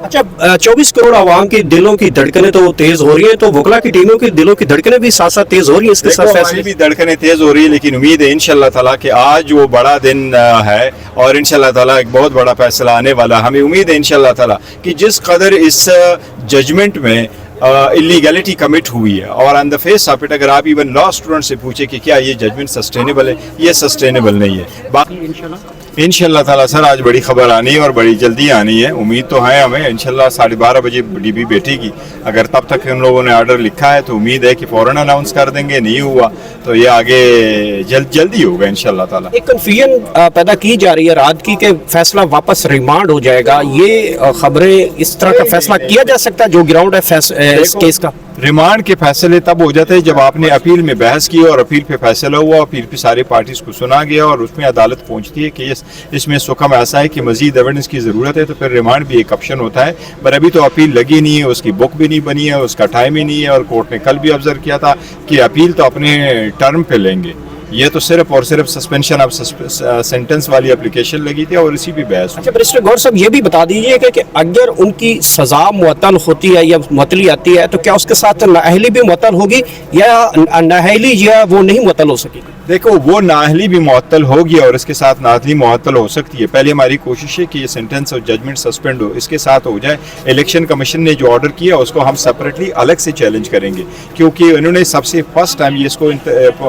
अच्छा, 24 करोड़ आवाम के दिलों की धड़कनें तो तेज हो रही हैं, तो वकला की टीमों के दिलों की धड़कनें भी साथ साथ तेज हो रही हैं इसके साथ हमारी फैसले भी धड़कनें तेज हो रही है, लेकिन उम्मीद है इंशाल्लाह ताला कि आज वो बड़ा दिन है और इंशाल्लाह ताला एक बहुत बड़ा फैसला आने वाला। हमें उम्मीद है इंशाल्लाह ताला कि जिस कदर इस जजमेंट में इलीगैलिटी कमिट हुई है, और on the face of it अगर आप इवन लॉ स्टूडेंट से पूछे कि क्या ये जजमेंट सस्टेनेबल है, ये सस्टेनेबल नहीं है। बाकी इंशाल्लाह ताला सर आज बड़ी खबर आनी है और बड़ी जल्दी आनी है। उम्मीद तो है हमें इंशाल्लाह 12:30 बजे डीबी बैठेगी। अगर तब तक इन लोगों ने ऑर्डर लिखा है तो उम्मीद है कि फौरन अनाउंस कर देंगे, नहीं हुआ तो ये आगे जल्दी होगा इंशाल्लाह ताला। एक कन्फ्यूजन पैदा की जा रही है रात की कि फैसला वापस रिमांड हो जाएगा, ये खबरें इस तरह का फैसला किया जा सकता है जो ग्राउंड है इस केस का? रिमांड के फैसले तब हो जाते हैं जब आपने अपील में बहस की और अपील पे फैसला हुआ, अपील पे सारे पार्टीज को सुना गया और उसमें अदालत पहुंचती है कि इसमें सुकम ऐसा है कि मजीद एविडेंस की ज़रूरत है, तो फिर रिमांड भी एक ऑप्शन होता है। पर अभी तो अपील लगी नहीं है, उसकी बुक भी नहीं बनी है, उसका टाइम ही नहीं है, और कोर्ट ने कल भी ऑब्जर्व किया था कि अपील तो अपने टर्म पे लेंगे। ये तो सिर्फ और सिर्फ सस्पेंशन ऑफ सेंटेंस वाली एप्लीकेशन लगी थी और इसी भी बहस। अच्छा बैरिस्टर गौर साहब, ये भी बता दीजिए कि अगर उनकी सजा मुअत्तल होती है या मुअत्तली आती है तो क्या उसके साथ नाअहली भी मुअत्तल होगी या नाअहली या वो नहीं मुअत्तल हो सकेगी? देखो, वो नाअहली भी मुअत्तल होगी और इसके साथ नाअहली मुअत्तल हो सकती है। पहले हमारी कोशिश है कि ये सेंटेंस और जजमेंट सस्पेंड हो, इसके साथ हो जाए। इलेक्शन कमीशन ने जो ऑर्डर किया उसको हम सेपरेटली अलग से चैलेंज करेंगे, क्योंकि उन्होंने सबसे फर्स्ट टाइम ये इसको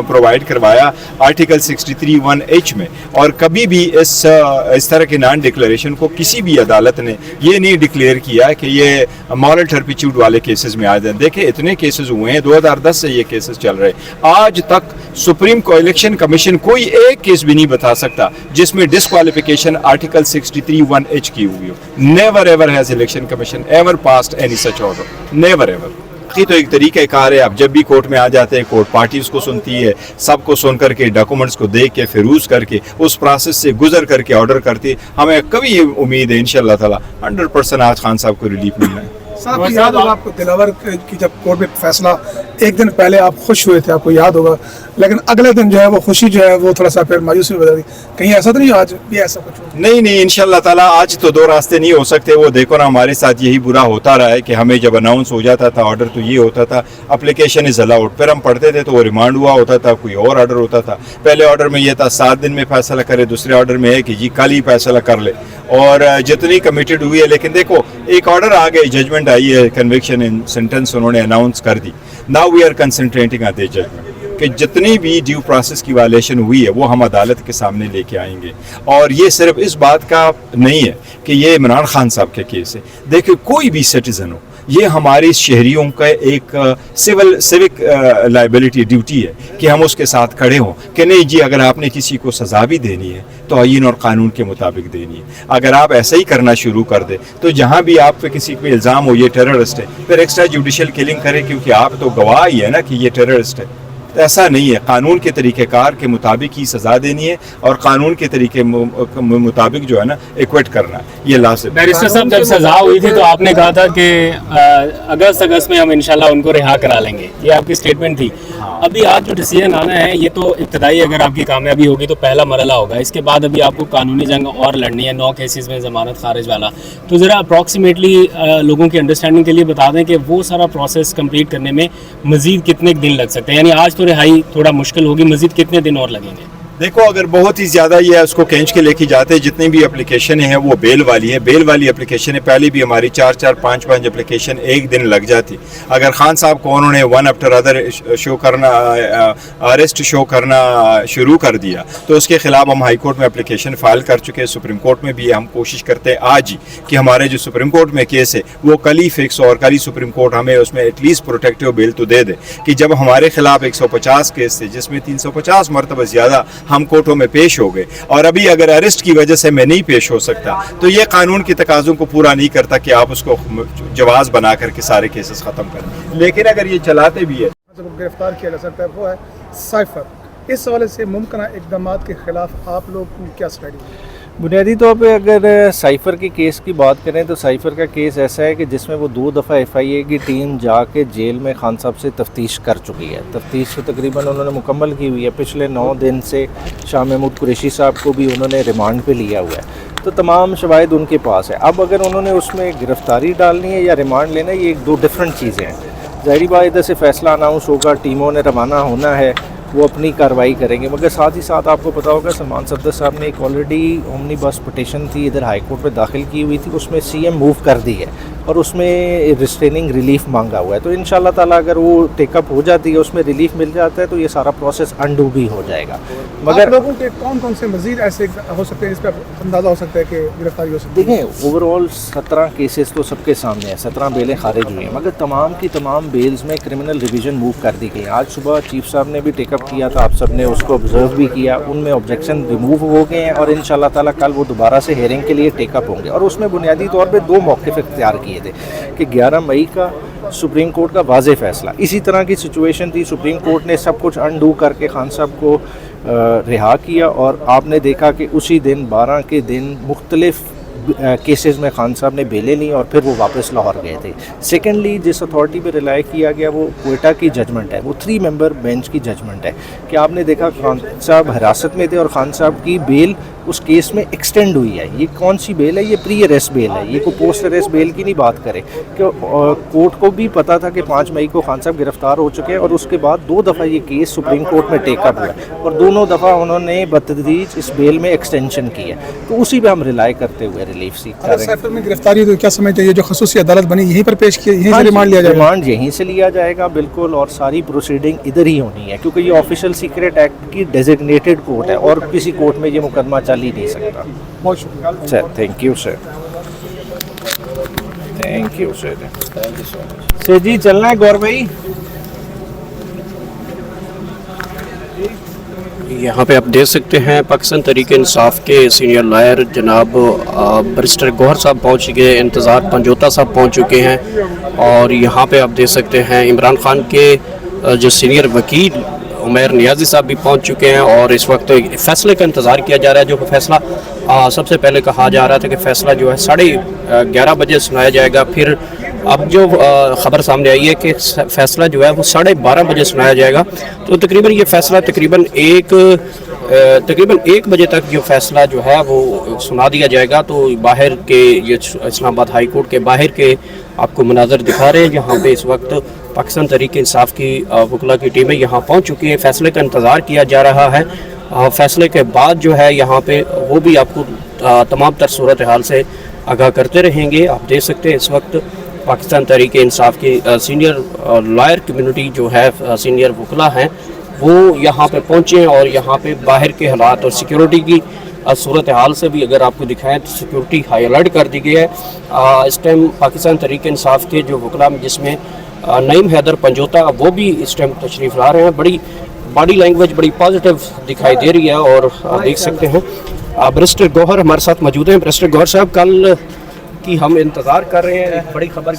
प्रोवाइड करवाया आर्टिकल 63(1)H में, और कभी भी इस तरह के नॉन डिक्लेरेशन को किसी भी अदालत ने ये नहीं डिक्लेयर किया कि ये मॉरल टर्पिट्यूड वाले केसेस में आ जाए। देखिए, इतने केसेस हुए हैं, 2010 से ये केसेस चल रहे हैं। आज तक सुप्रीम इलेक्शन कमीशन कोई एक केस भी नहीं बता सकता जिसमें डिस्क्वालिफिकेशन आर्टिकल 63(1)H की हुई हो। Never ever has election commission ever passed any such order, never ever. तो एक तरीका कार है, आप जब भी कोर्ट में आ जाते हैं, कोर्ट पार्टीज को सुनती है, सबको सुन करके डॉक्यूमेंट्स को देख के फिरूज करके उस प्रोसेस से गुजर करके ऑर्डर करती है। हमें कभी ये उम्मीद है इंशाल्लाह ताला 100% आज खान साहब को रिलीफ मिलना है। साहब याद होगा आपको दिलावर की जब कोर्ट में फैसला, एक दिन पहले आप खुश हुए थे, आपको याद होगा, लेकिन अगले दिन जो है वो खुशी जो है वो थोड़ा सा फिर मायूसी में बदल गई। कहीं ऐसा तो नहीं आज भी ऐसा कुछ? नहीं इंशाल्लाह ताला आज तो दो रास्ते नहीं हो सकते। वो देखो ना, हमारे साथ यही बुरा होता रहा है कि हमें जब अनाउंस हो जाता था ऑर्डर तो ये होता था एप्लीकेशन इज अलाउड, फिर हम पढ़ते थे तो वो रिमांड हुआ होता था, कोई और ऑर्डर होता था। पहले ऑर्डर में ये था 7 दिन में फैसला करे, दूसरे ऑर्डर में है कि जी कल ही फैसला कर ले, और जितनी कमिटेड हुई है। लेकिन देखो, एक ऑर्डर आ गई, जजमेंट आई है, कन्विक्शन इन सेंटेंस उन्होंने अनाउंस कर दी। Now we are concentrating on the judgment कि जितनी भी ड्यू प्रोसेस की वायलेशन हुई है वो हम अदालत के सामने लेके आएंगे। और ये सिर्फ इस बात का नहीं है कि ये इमरान खान साहब के केस है। देखिए, कोई भी सिटीजन हो, ये हमारे शहरियों का एक सिविक लाइबिलिटी ड्यूटी है कि हम उसके साथ खड़े हों कि नहीं जी, अगर आपने किसी को सज़ा भी देनी है तो आईन और कानून के मुताबिक देनी है। अगर आप ऐसा ही करना शुरू कर दे तो जहाँ भी आप पे किसी पे इल्ज़ाम हो ये टेररिस्ट है, फिर एक्स्ट्रा जुडिशल किलिंग करे, क्योंकि आप तो गवाह ही है ना कि ये टेररिस्ट है। ऐसा नहीं है, कानून के तरीक़ेकार के मुताबिक ही सज़ा देनी है और कानून के तरीके मुताबिक जो है ना एक्विट करना है, ये लाज़िम। बैरिस्टर साहब, जब सज़ा हुई थी तो आपने कहा था कि अगस्त में हम इंशाल्लाह उनको रिहा करा लेंगे, ये आपकी स्टेटमेंट थी। अभी आज जो डिसीजन आना है ये तो इब्तदाई, अगर आपकी कामयाबी होगी तो पहला मरहला होगा, इसके बाद अभी आपको कानूनी जंग और लड़नी है 9 केसेस में ज़मानत खारिज वाला। तो ज़रा अप्रॉक्सीमेटली लोगों की अंडरस्टैंडिंग के लिए बता दें कि वो सारा प्रोसेस कंप्लीट करने में मज़ीद कितने दिन लग सकते हैं, यानी आज तो रिहाई थोड़ा मुश्किल होगी, मज़ीद कितने दिन और लगेंगे? देखो, अगर बहुत ही ज़्यादा ये उसको खींच के लेके जाते हैं, जितनी भी एप्लीकेशन है वो बेल वाली है, बेल वाली एप्लीकेशन है। पहले भी हमारी 4-4, 5-5 एप्लीकेशन एक दिन लग जाती। अगर खान साहब को उन्होंने वन आफ्टर अदर शो करना, अरेस्ट शो करना शुरू कर दिया तो उसके खिलाफ हम हाई कोर्ट में एप्लीकेशन फाइल कर चुके हैं, सुप्रीम कोर्ट में भी हम कोशिश करते हैं आज ही कि हमारे जो सुप्रीम कोर्ट में केस है वो कल ही फिक्स हो और कल ही सुप्रीम कोर्ट हमें उसमें एटलीस्ट प्रोटेक्टिव बेल तो दे दे कि जब हमारे खिलाफ 150 केस थे जिसमें 350 मरतबा ज़्यादा हम कोर्टों में पेश हो गए, और अभी अगर अरेस्ट की वजह से मैं नहीं पेश हो सकता तो ये कानून के तकाज़ों को पूरा नहीं करता कि आप उसको जवाज़ बना करके सारे केसेस ख़त्म करें। लेकिन अगर ये चलाते भी है, गिरफ्तार किया जा सकता है, वो है साइफर। इस हवाले से मुमकिन इक़दाम के खिलाफ आप लोग की क्या स्टडी है? बुनियादी तौर पे अगर साइफ़र के केस की बात करें तो साइफ़र का केस ऐसा है कि जिसमें वो 2 दफ़ा FIA की टीम जाके जेल में खान साहब से तफ्तीश कर चुकी है। तफ्तीश तो तकरीबन उन्होंने मुकम्मल की हुई है। पिछले 9 दिन से शाह महमूद कुरैशी साहब को भी उन्होंने रिमांड पे लिया हुआ है। तो तमाम शवाहिद उनके पास है। अब अगर उन्होंने उसमें गिरफ्तारी डालनी है या रिमांड लेना है, ये एक दो डिफरेंट चीज़ें हैं। ज़ाहिर बात इधर से फ़ैसला अनाउंस होगा, टीमों ने रवाना होना है, वो अपनी कार्रवाई करेंगे। मगर साथ ही साथ आपको पता होगा सलमान सफदर साहब ने एक ऑलरेडी ओमनी बस पटिशन थी इधर हाई कोर्ट में दाखिल की हुई थी, उसमें सीएम मूव कर दी है और उसमें रिस्ट्रेनिंग रिलीफ मांगा हुआ है। तो इंशाल्लाह ताला अगर वो टेकअप हो जाती है, उसमें रिलीफ मिल जाता है, तो ये सारा प्रोसेस अंडू भी हो जाएगा। मगर आप लोगों के कौन कौन से मजीद ऐसे हो सकते हैं जिस पर अंदाज़ा हो सकता है कि गिरफ्तारी हो सकती है? देखें, ओवरऑल 17 केसेस तो सबके सामने हैं, 17 बेलें खारिज हुई हैं, मगर तमाम की तमाम बेल्स में क्रिमिनल रिवीजन मूव कर दी गई। आज सुबह चीफ साहब ने भी टेकअप किया था, आप सब ने उसको ऑब्जर्व भी किया, उनमें ऑब्जेक्शन रिमूव हो गए हैं और इंशाल्लाह ताला कल वो दोबारा से हेयरिंग के लिए टेकअप होंगे। और उसमें बुनियादी तौर पे दो मौक़िफ़ इख्तियार किए थे कि 11 मई का सुप्रीम कोर्ट का वाज़ेह फ़ैसला, इसी तरह की सिचुएशन थी, सुप्रीम कोर्ट ने सब कुछ अनडू करके खान साहब को रिहा किया और आपने देखा कि उसी दिन 12 के दिन मुख्तलिफ़ केसेस में खान साहब ने बेलें ली और फिर वो वापस लाहौर गए थे। सेकेंडली जिस अथॉरिटी पे रिलाई किया गया वो क्वेटा की जजमेंट है, वो 3 मेंबर बेंच की जजमेंट है कि आपने देखा खान साहब हिरासत में थे और खान साहब की बेल उस केस में एक्सटेंड हुई है। ये कौन सी बेल है? ये प्री अरेस्ट बेल है, ये कोई पोस्ट अरेस्ट बेल की नहीं बात करें कि कोर्ट को भी पता था कि 5 मई को खान साहब गिरफ्तार हो चुके हैं और उसके बाद 2 दफ़ा ये केस सुप्रीम कोर्ट में टेकअप हुआ है और दोनों दफ़ा उन्होंने बतदरीज इस बेल में एक्सटेंशन की है। तो उसी पर हम रिलाई करते हुए रिलीफ सीख अगर सैफर में गिरफ्तारी तो क्या समझते हैं, ये जो खसूसी अदालत बनी यहीं पर पेश किया, यहीं से रिमांड लिया जाएगा? रिमांड यहीं से लिया जाएगा बिल्कुल, और सारी प्रोसीडिंग इधर ही होनी है क्योंकि ये ऑफिशियल सीक्रेट एक्ट की डेजिग्नेटेड कोर्ट है और किसी कोर्ट में ये मुकदमा चल ही नहीं सकता। बहुत शुक्रिया sir, thank you sir, thank you sir, thank you so much. Sir ji चलना है गौर भाई? यहाँ पे आप देख सकते हैं पाकिस्तान तहरीक इंसाफ के सीनियर लॉयर जनाब बैरिस्टर गौहर साहब पहुँच गए, इंतज़ार पंजोता साहब पहुँच चुके हैं और यहाँ पे आप देख सकते हैं इमरान खान के जो सीनियर वकील उमैर नियाज़ी साहब भी पहुँच चुके हैं और इस वक्त फ़ैसले का इंतज़ार किया जा रहा है। जो फ़ैसला सबसे पहले कहा जा रहा था कि फ़ैसला जो है 11:30 बजे सुनाया जाएगा, फिर अब जो ख़बर सामने आई है कि फ़ैसला जो है वो 12:30 बजे सुनाया जाएगा। तो तकरीबन ये फ़ैसला तकरीबन 1 बजे तक जो फ़ैसला जो है वो सुना दिया जाएगा। तो बाहर के ये इस्लामाबाद हाई कोर्ट के बाहर के आपको मनाज़र दिखा रहे हैं जहाँ पे इस वक्त पाकिस्तान तहरीक इंसाफ की वकला की टीमें यहाँ पहुँच चुकी है। फ़ैसले का इंतज़ार किया जा रहा है। फ़ैसले के बाद जो है यहाँ पे वो भी आपको तमाम तर सूरत हाल से आगाह करते रहेंगे। आप देख सकते हैं इस वक्त पाकिस्तान तहरीक इंसाफ की सीनियर लॉयर कम्युनिटी जो है, सीनियर वकला हैं, वो यहाँ पे पहुँचे और यहाँ पे बाहर के हालात और सिक्योरिटी की सूरत हाल से भी अगर आपको दिखाएं तो सिक्योरिटी हाई अलर्ट कर दी गई है। इस टाइम पाकिस्तान तहरीक इंसाफ के जो वकला जिसमें नईम हैदर पंजोता वो भी इस टाइम तशरीफ़ ला रहे हैं। बड़ी बॉडी लैंग्वेज बड़ी पॉजिटिव दिखाई दे रही है और देख सकते हैं बैरिस्टर गौहर हमारे साथ मौजूद हैं। बैरिस्टर गौहर साहब, कल की हम इंतज़ार कर रहे हैं, बड़ी खबर